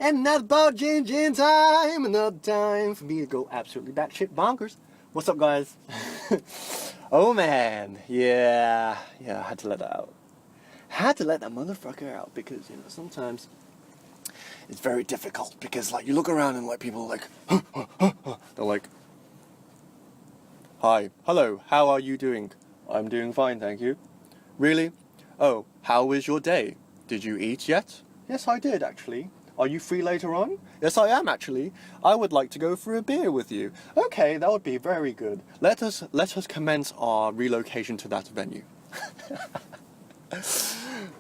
Another changing time, another time for me to go absolutely batshit bonkers. What's up, guys? Oh man, yeah, I had to let that out. Had to let that motherfucker out because sometimes it's very difficult because you look around and people are like, they're like, hi, hello, how are you doing? I'm doing fine, thank you. Really? Oh, how is your day? Did you eat yet? Yes, I did actually. Are you free later on? Yes, I am actually. I would like to go for a beer with you. Okay, that would be very good. Let us commence our relocation to that venue.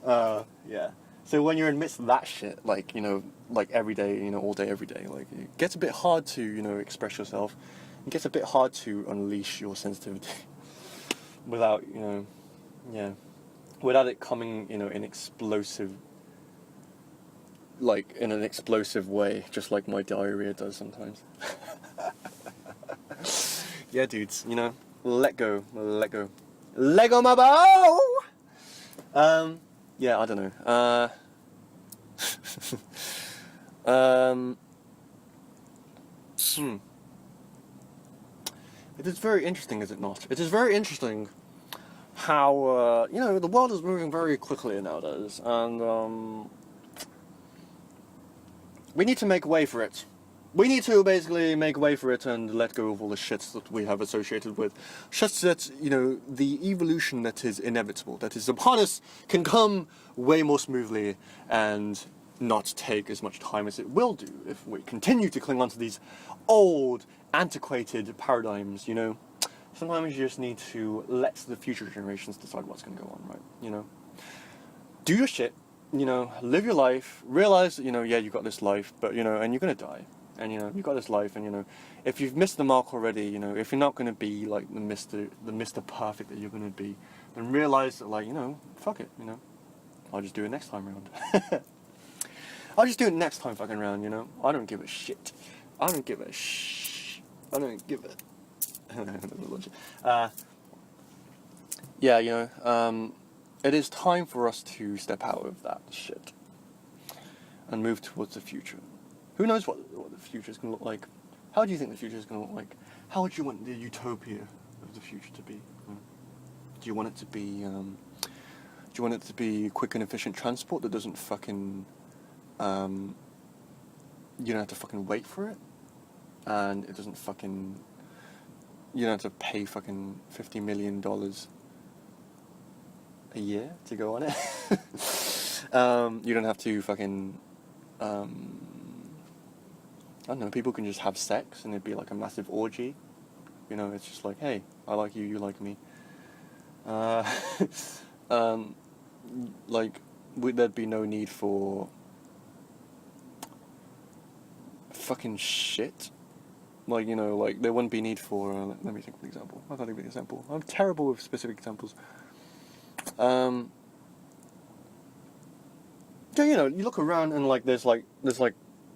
Yeah. So when you're in the midst of that shit, every day, all day, every day, it gets a bit hard to, express yourself. It gets a bit hard to unleash your sensitivity without, without it coming, in explosive, in an explosive way, just like my diarrhea does sometimes. Yeah, dudes, let go. Legomobo! Yeah, I don't know. It is very interesting, is it not? It is very interesting how, the world is moving very quickly nowadays, and, we need to make way for it. We need to basically make way for it and let go of all the shits that we have associated with. Just that, the evolution that is inevitable, that is upon us, can come way more smoothly and not take as much time as it will do if we continue to cling on to these old, antiquated paradigms, Sometimes you just need to let the future generations decide what's going to go on, right? Do your shit. Live your life, realize that, yeah, you've got this life, but, and you're going to die. And, you've got this life, and, if you've missed the mark already, if you're not going to be, the Mr. Perfect that you're going to be, then realize that, fuck it, I'll just do it next time around. I'll just do it next time fucking round, I don't give a shit. I don't give a it is time for us to step out of that shit and move towards the future. Who knows what the future is going to look like? How do you think the future is going to look like? How would you want the utopia of the future to be? Do you want it to be? Do you want it to be quick and efficient transport that doesn't fucking? You don't have to fucking wait for it, and it doesn't fucking. You don't have to pay fucking $50 million a year to go on it. You don't have to fucking, I don't know, people can just have sex and it'd be like a massive orgy. It's just like, hey, I like you, you like me. There'd be no need for fucking shit. There wouldn't be need for, let me think of an example. I can't think of an example. I'm terrible with specific examples. You look around and there's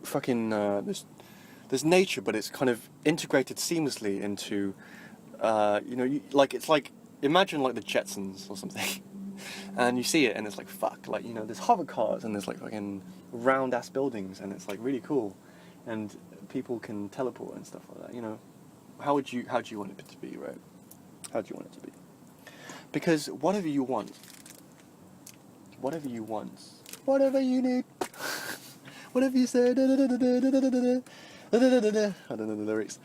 fucking there's nature, but it's kind of integrated seamlessly into it's like imagine the Jetsons or something, and you see it and it's fuck, there's hover cars and there's fucking round ass buildings and it's really cool, and people can teleport and stuff like that. How do you want it to be, right? How do you want it to be? Because whatever you want, whatever you need, whatever you say, I don't know the lyrics.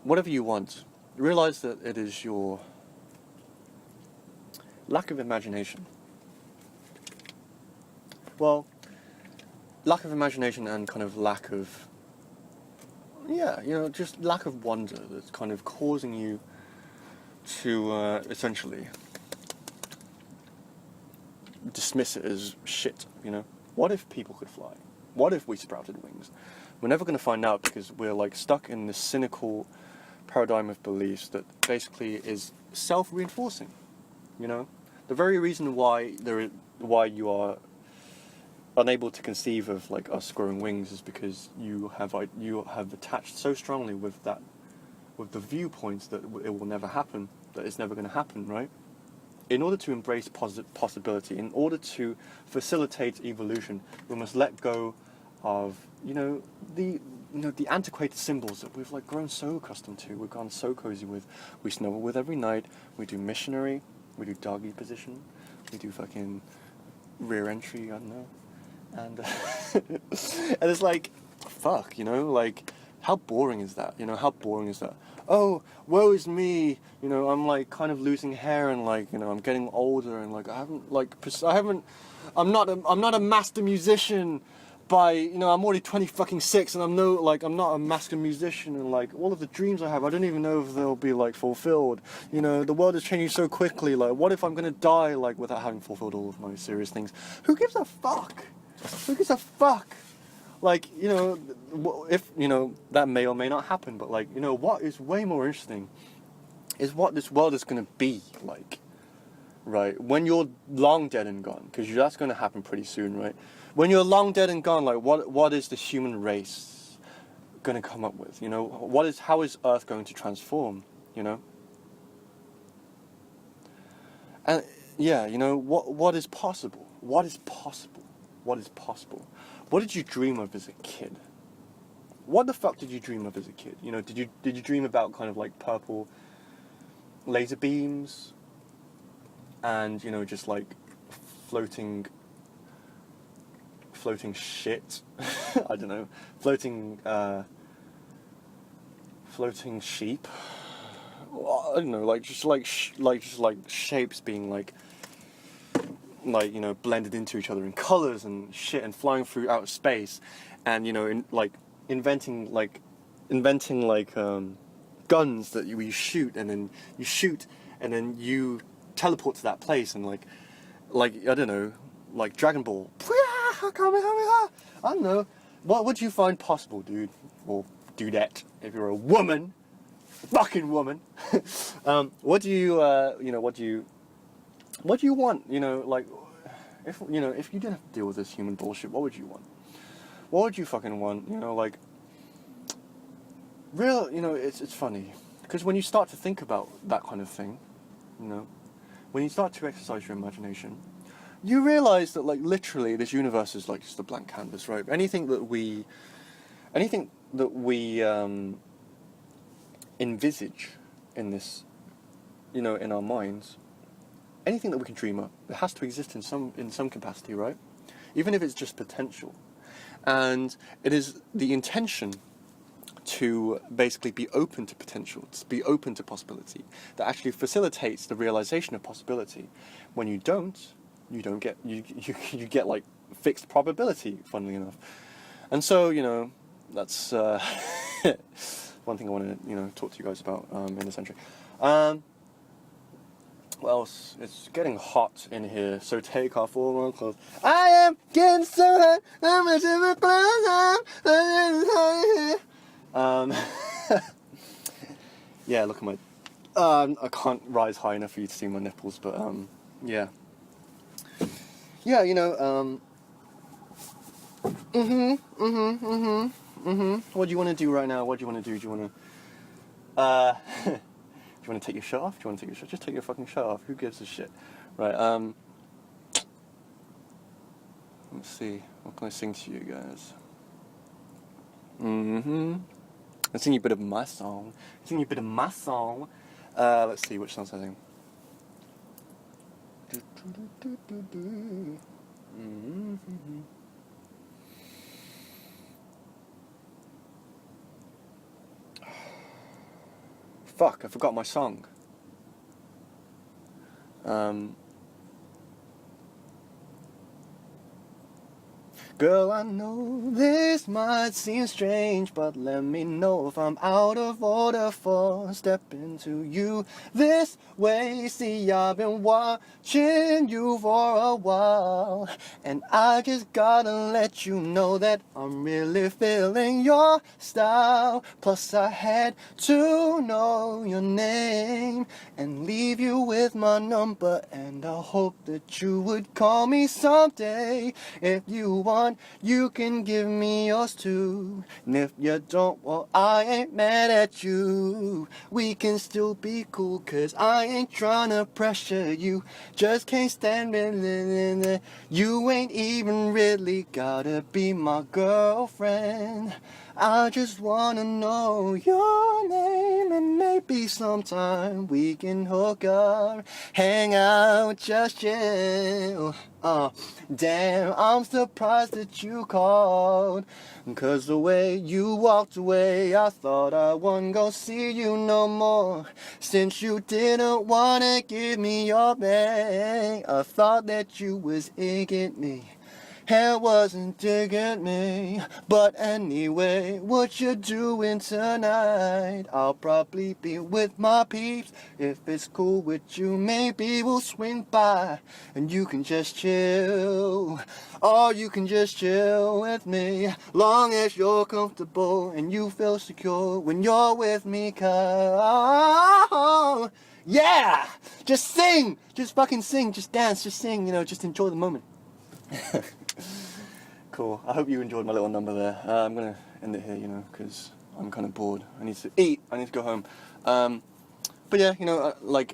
Whatever you want, realize that it is your lack of imagination. Well, lack of imagination and kind of lack of, just lack of wonder that's kind of causing you to essentially dismiss it as shit, What if people could fly? What if we sprouted wings? We're never going to find out because we're stuck in this cynical paradigm of beliefs that basically is self-reinforcing, The very reason why you are unable to conceive of us growing wings is because you have attached so strongly with the viewpoints that it will never happen, that it's never going to happen, right? In order to embrace possibility, in order to facilitate evolution, we must let go of the antiquated symbols that we've like grown so accustomed to. We've gone so cozy with. We snuggle with every night. We do missionary. We do doggy position. We do fucking rear entry. I don't know. And and it's like, fuck, like, how boring is that? How boring is that? Oh, woe is me. I'm like kind of losing hair, and like, I'm getting older, and like I'm not a master musician by, I'm already 26, and I'm not a master musician, and like all of the dreams I have, I don't even know if they'll be like fulfilled. The world is changing so quickly. Like, what if I'm gonna die like without having fulfilled all of my serious things? Who gives a fuck? Who gives a fuck? Like, if, that may or may not happen, but like, what is way more interesting is what this world is going to be like, right? When you're long dead and gone, because that's going to happen pretty soon, right? When you're long dead and gone, like, what is the human race going to come up with? How is Earth going to transform, And, yeah, what is possible? What is possible? What is possible? What did you dream of as a kid? What the fuck did you dream of as a kid? Did you dream about kind of like purple laser beams and just like floating shit? I don't know, floating sheep. I don't know, like just like shapes being like blended into each other in colors and shit, and flying through outer space, and inventing guns that you shoot, and then you teleport to that place, and like I don't know, like Dragon Ball. I don't know. What would you find possible, dude? Or dudette, if you're a woman, fucking woman. What do you want? Like, if you didn't have to deal with this human bullshit, what would you want? What would you fucking want? Like, it's funny, because when you start to think about that kind of thing, when you start to exercise your imagination, you realize that, like, literally this universe is like just a blank canvas, right? Anything that we envisage in this, in our minds, anything that we can dream up, it has to exist in some capacity, right? Even if it's just potential. And it is the intention to basically be open to potential, to be open to possibility, that actually facilitates the realization of possibility. When you don't, you get like fixed probability, funnily enough. And so, that's one thing I want to talk to you guys about in this entry. What else? It's getting hot in here, so take off all my clothes. I am getting so hot, how much of a clothes. Yeah, look at my. I can't rise high enough for you to see my nipples, but yeah. Yeah, What do you want to do right now? What do you want to do? Do you want to? Do you want to take your shirt off? Do you want to take your shirt? Just take your fucking shirt off. Who gives a shit? Right, let's see. What can I sing to you guys? I'll sing you a bit of my song. Let's see, which songs I sing. Fuck, I forgot my song. Girl, I know this might seem strange, but let me know if I'm out of order for stepping to you this way. See, I've been watching you for a while, and I just gotta let you know that I'm really feeling your style. Plus I had to know your name and leave you with my number, and I hope that you would call me someday if you want want, you can give me yours too. And if you don't, well, I ain't mad at you. We can still be cool, cause I ain't tryna pressure you. Just can't stand it. You ain't even really gotta be my girlfriend. I just wanna know your name, and maybe sometime we can hook up, hang out, just chill. Damn, I'm surprised that you called, cause the way you walked away, I thought I wasn't gonna see you no more. Since you didn't wanna give me your bang, I thought that you was egging me. Hair wasn't digging me, but anyway, what you doing tonight? I'll probably be with my peeps. If it's cool with you, maybe we'll swing by and you can just chill. Or you can just chill with me, long as you're comfortable and you feel secure when you're with me, cause yeah, just sing, just fucking sing, just dance, just sing, just enjoy the moment. Cool. I hope you enjoyed my little number there. I'm gonna end it here, because I'm kind of bored. I need to eat. I need to go home. But yeah,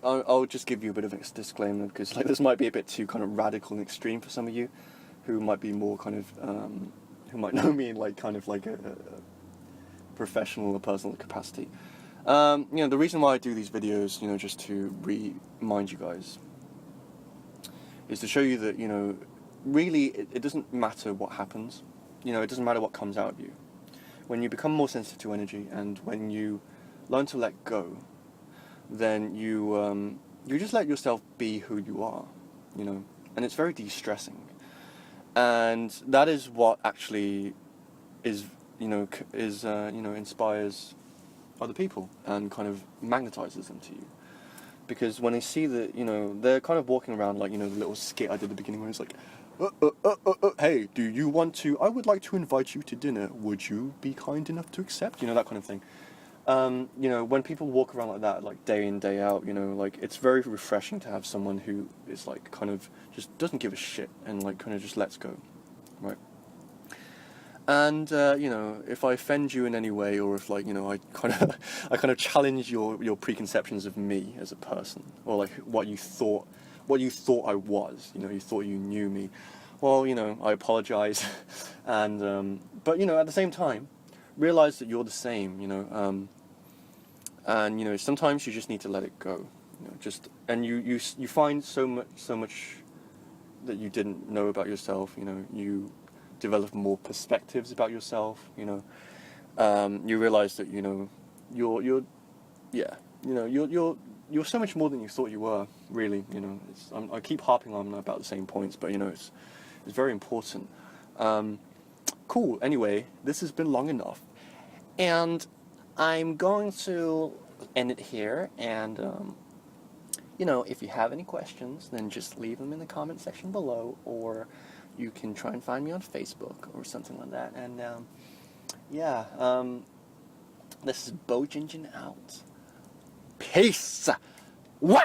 I'll just give you a bit of a disclaimer, because this might be a bit too kind of radical and extreme for some of you, who might be more kind of who might know me in a professional or personal capacity. The reason why I do these videos, just to remind you guys, is to show you that really, it doesn't matter what happens. It doesn't matter what comes out of you. When you become more sensitive to energy, and when you learn to let go, then you just let yourself be who you are, and it's very de-stressing. And that is what actually inspires other people and kind of magnetizes them to you. Because when they see that, they're kind of walking around like, the little skit I did at the beginning where it's like, hey, I would like to invite you to dinner. Would you be kind enough to accept? That kind of thing. When people walk around like that, like day in, day out, it's very refreshing to have someone who is kind of just doesn't give a shit and kind of just lets go, right? And if I offend you in any way, or if I kind of challenge your preconceptions of me as a person, or what you thought I was, you thought you knew me, well, I apologize. And but at the same time, realize that you're the same, and sometimes you just need to let it go, and you find so much that you didn't know about yourself. You develop more perspectives about yourself. You realize that you're so much more than you thought you were. Really, I keep harping on about the same points, but it's very important. Cool. Anyway, this has been long enough, and I'm going to end it here. And if you have any questions, then just leave them in the comment section below, or you can try and find me on Facebook or something like that. And this is Bojinjin out. Peace. Wah!